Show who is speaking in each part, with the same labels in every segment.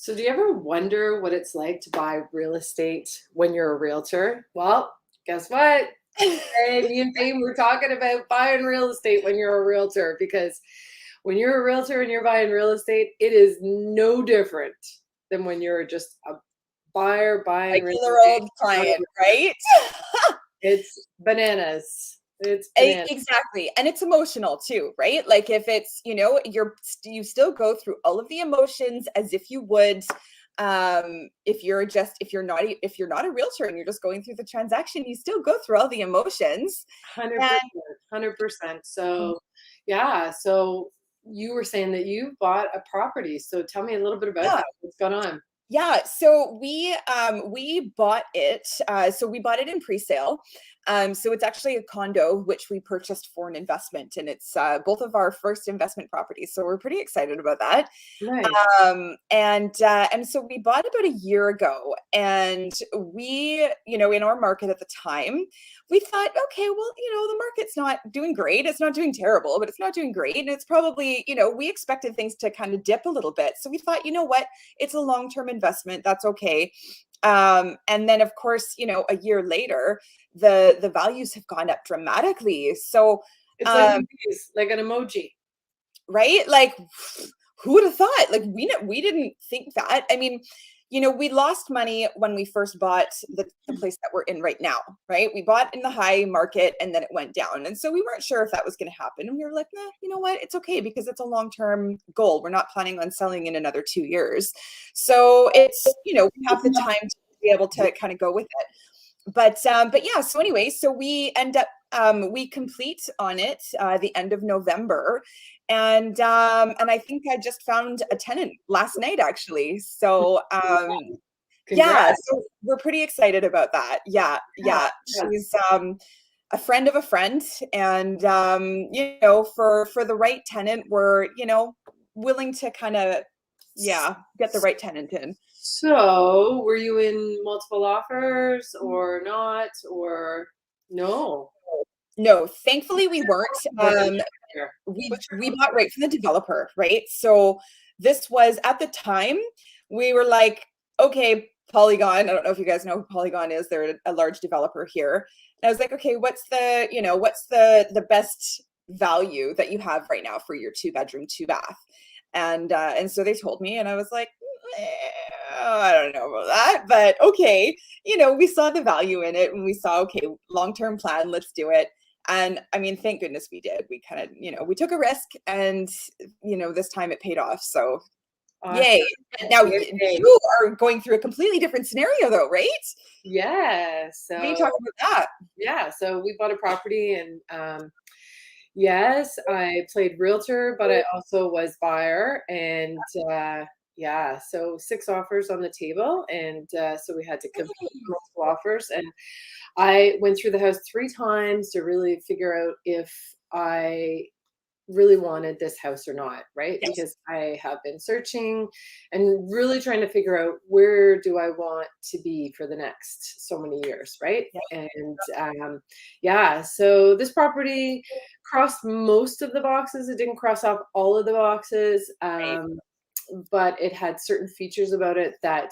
Speaker 1: So do you ever wonder what it's like to buy real estate when you're a realtor? Well, guess what? Today, me and Fame were talking about buying real estate when you're a realtor because when you're a realtor and you're buying real estate, it is no different than when you're just a buyer buying real
Speaker 2: Regular
Speaker 1: estate.
Speaker 2: old client, right?
Speaker 1: It's bananas. It's bananas.
Speaker 2: Exactly. And it's emotional too, right? Like if it's, you still go through all of the emotions as if you would if you're not a realtor and you're just going through the transaction, you still go through all the emotions.
Speaker 1: 100%.
Speaker 2: And
Speaker 1: 100%. So, yeah. So you were saying that you bought a property. So tell me a little bit about
Speaker 2: yeah,
Speaker 1: that. What's going on?
Speaker 2: Yeah, so we bought it. So we bought it in pre-sale. So it's actually a condo which we purchased for an investment, and it's both of our first investment properties. So we're pretty excited about that.
Speaker 1: Nice.
Speaker 2: And so we bought about a year ago, and we, in our market at the time, we thought, okay, well, the market's not doing great. It's not doing terrible, but it's not doing great. And it's probably, we expected things to kind of dip a little bit. So we thought, you know what, it's a long-term investment. That's okay. And then of course, a year later, the values have gone up dramatically. So
Speaker 1: It's like movies, like an emoji.
Speaker 2: right, like who would have thought? Like we didn't think that. I mean, we lost money when we first bought the place that we're in right now, right? We bought in the high market and then it went down. And so we weren't sure if that was going to happen. And we were like, nah, you know what? It's okay because it's a long-term goal. We're not planning on selling in another 2 years. So it's, we have the time to be able to kind of go with it. But yeah, so anyway, so we end up we complete on it the end of November, and I think I just found a tenant last night actually. So yeah,
Speaker 1: Congrats.
Speaker 2: so we're pretty excited about that. Yeah. She's a friend of a friend, and for the right tenant, we're willing to kind of get the right tenant in.
Speaker 1: So were you in multiple offers or not? Or no?
Speaker 2: No, thankfully we weren't.
Speaker 1: Here.
Speaker 2: We bought right from the developer, right? So this was at the time we were like, okay, Polygon. I don't know if you guys know who Polygon is. They're a large developer here. And I was like, okay, what's the best value that you have right now for your 2-bedroom, 2-bath? And so they told me, and I was like, I don't know about that, but okay. We saw the value in it, and we saw, okay, long-term plan, let's do it. And I mean, thank goodness we did. We kind of, we took a risk, and this time it paid off. So yay.
Speaker 1: Awesome.
Speaker 2: And now
Speaker 1: Yay.
Speaker 2: you are going through a completely different scenario though, right?
Speaker 1: Yeah.
Speaker 2: What are you
Speaker 1: So
Speaker 2: talking about that?
Speaker 1: yeah, so we bought a property and yes, I played realtor, but I also was buyer and yeah, so 6 offers on the table and so we had to complete multiple offers and I went through the house 3 times to really figure out if I really wanted this house or not, right?
Speaker 2: Yes.
Speaker 1: Because I have been searching and really trying to figure out where do I want to be for the next so many years, right?
Speaker 2: Yep.
Speaker 1: And yeah, so this property crossed most of the boxes. It didn't cross off all of the boxes,
Speaker 2: Right.
Speaker 1: but it had certain features about it that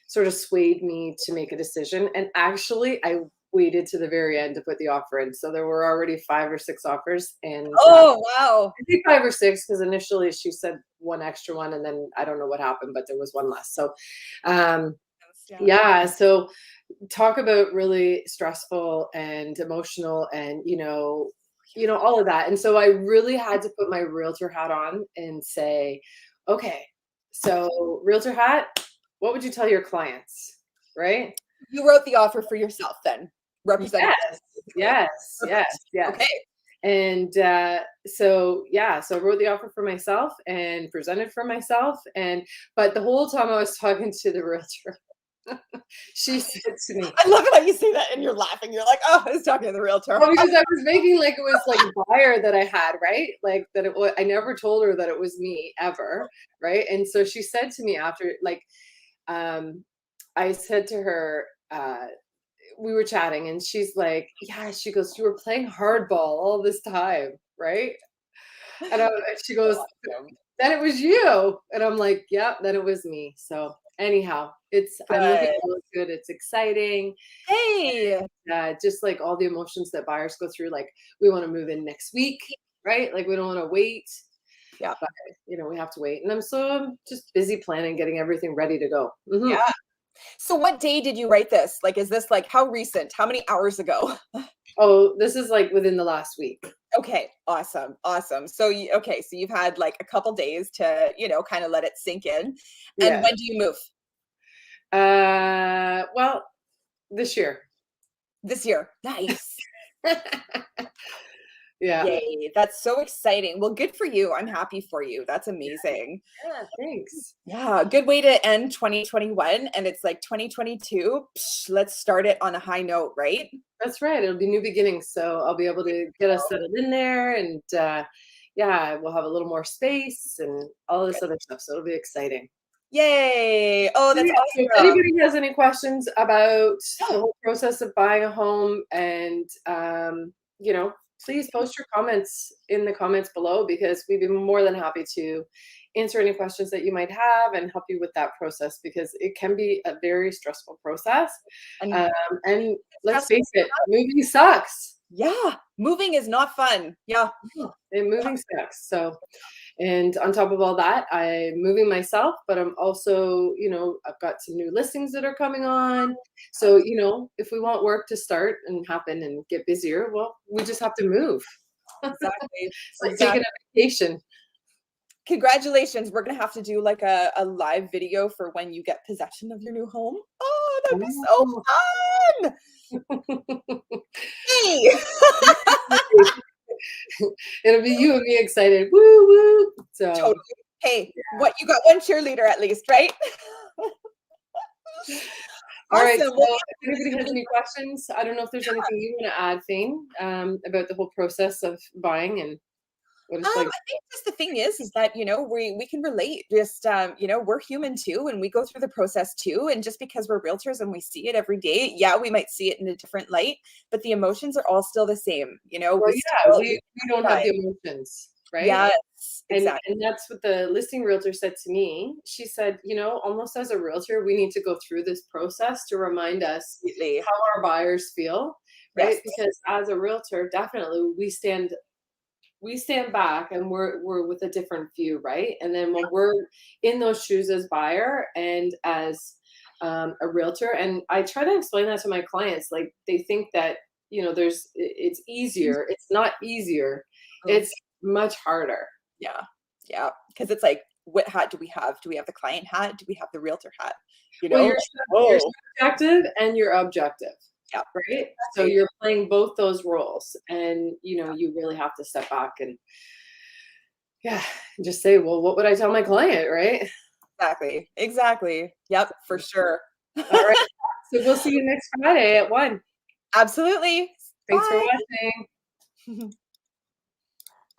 Speaker 1: sort of swayed me to make a decision. And actually, I waited to the very end to put the offer in. So there were already 5 or 6 offers, and
Speaker 2: Oh, wow.
Speaker 1: I think 5 or 6 because initially she said one extra one, and then I don't know what happened, but there was one less. So, um,
Speaker 2: Yeah.
Speaker 1: yeah. So talk about really stressful and emotional, and all of that. And so I really had to put my realtor hat on and say, okay, so realtor hat, what would you tell your clients, right?
Speaker 2: You wrote the offer for yourself then, representing
Speaker 1: Yes,
Speaker 2: basically.
Speaker 1: yes, yes,
Speaker 2: Perfect.
Speaker 1: yes.
Speaker 2: Okay.
Speaker 1: And so yeah, so I wrote the offer for myself and presented for myself. And but the whole time I was talking to the realtor, she said to me,
Speaker 2: I love it how you say that and you're laughing. You're like, oh, I was talking to the realtor.
Speaker 1: well, because I was making like it was like a buyer that I had, right? Like that it was, I never told her that it was me ever, right? And so she said to me after, like, um, I said to her, we were chatting and she's like, yeah, she goes, you were playing hardball all this time, right? And she goes,
Speaker 2: Awesome.
Speaker 1: then it was you. And I'm like, yep, then it was me. So anyhow, I'm looking
Speaker 2: Good.
Speaker 1: really good. It's exciting.
Speaker 2: Hey.
Speaker 1: Just like all the emotions that buyers go through, like we want to move in next week, right? Like we don't want to wait,
Speaker 2: Yeah.
Speaker 1: but we have to wait. And I'm just busy planning, getting everything ready to go.
Speaker 2: Yeah. So what day did you write this? Like, is this like how recent? How many hours ago?
Speaker 1: Oh, this is like within the last week.
Speaker 2: Okay, awesome, awesome. So okay, so you've had like a couple days to, kind of let it sink in. And
Speaker 1: Yeah.
Speaker 2: when do you move?
Speaker 1: Well, this year.
Speaker 2: This year. Nice.
Speaker 1: Yeah.
Speaker 2: Yay, that's so exciting. Well, good for you. I'm happy for you. That's amazing.
Speaker 1: Yeah, thanks.
Speaker 2: Yeah, good way to end 2021. And it's like 2022. Let's start it on a high note, right?
Speaker 1: That's right. It'll be new beginnings. So I'll be able to get us settled in there and yeah, we'll have a little more space and all this other stuff. So it'll be exciting.
Speaker 2: Yay. Oh, that's
Speaker 1: Yeah, so if
Speaker 2: awesome.
Speaker 1: anybody has any questions about the
Speaker 2: Yeah.
Speaker 1: whole process of buying a home and please post your comments in the comments below because we'd be more than happy to answer any questions that you might have and help you with that process because it can be a very stressful process.
Speaker 2: And
Speaker 1: And let's
Speaker 2: stressful.
Speaker 1: face it, moving sucks.
Speaker 2: Yeah, moving is not fun. Yeah.
Speaker 1: And moving sucks. So, and on top of all that, I'm moving myself, but I'm also, I've got some new listings that are coming on. So, if we want work to start and happen and get busier, well, we just have to move.
Speaker 2: Exactly.
Speaker 1: It's like taking
Speaker 2: Exactly.
Speaker 1: a vacation.
Speaker 2: Congratulations. We're gonna have to do like a live video for when you get possession of your new home. Oh, that'd be so
Speaker 1: Oh.
Speaker 2: fun. Hey.
Speaker 1: It'll be you and me excited. Woo woo.
Speaker 2: Totally.
Speaker 1: So,
Speaker 2: Hey, what you got one cheerleader at least, right?
Speaker 1: all right.
Speaker 2: Awesome. Well,
Speaker 1: So, if anybody has any questions, I don't know if there's anything you want to add, Fane, about the whole process of buying and what it's
Speaker 2: I
Speaker 1: like.
Speaker 2: think just the thing is that we can relate. Just we're human too, and we go through the process too. And just because we're realtors and we see it every day, yeah, we might see it in a different light, but the emotions are all still the same.
Speaker 1: Well,
Speaker 2: We
Speaker 1: yeah,
Speaker 2: still
Speaker 1: we don't have the emotions, right?
Speaker 2: yes,
Speaker 1: And
Speaker 2: exactly.
Speaker 1: that's what the listing realtor said to me. She said, almost as a realtor, we need to go through this process to remind us
Speaker 2: Completely.
Speaker 1: how our buyers feel, right?
Speaker 2: Yes,
Speaker 1: Because as a realtor, definitely we stand back and we're with a different view, right? And then when we're in those shoes as buyer and as a realtor, and I try to explain that to my clients, like they think that it's easier. It's not easier.
Speaker 2: mm,
Speaker 1: It's much harder.
Speaker 2: yeah, yeah. Because it's like, what hat do we have? Do we have the client hat? Do we have the realtor hat?
Speaker 1: Well, you're
Speaker 2: Like,
Speaker 1: you're
Speaker 2: oh,
Speaker 1: subjective and you're objective,
Speaker 2: yeah,
Speaker 1: right? So
Speaker 2: exactly,
Speaker 1: you're playing both those roles, and you really have to step back and yeah, just say, well, what would I tell my client, right?
Speaker 2: exactly, exactly. Yep, for sure.
Speaker 1: All right. So we'll see you next Friday at 1.
Speaker 2: Absolutely.
Speaker 1: Thanks for
Speaker 2: Bye.
Speaker 1: watching.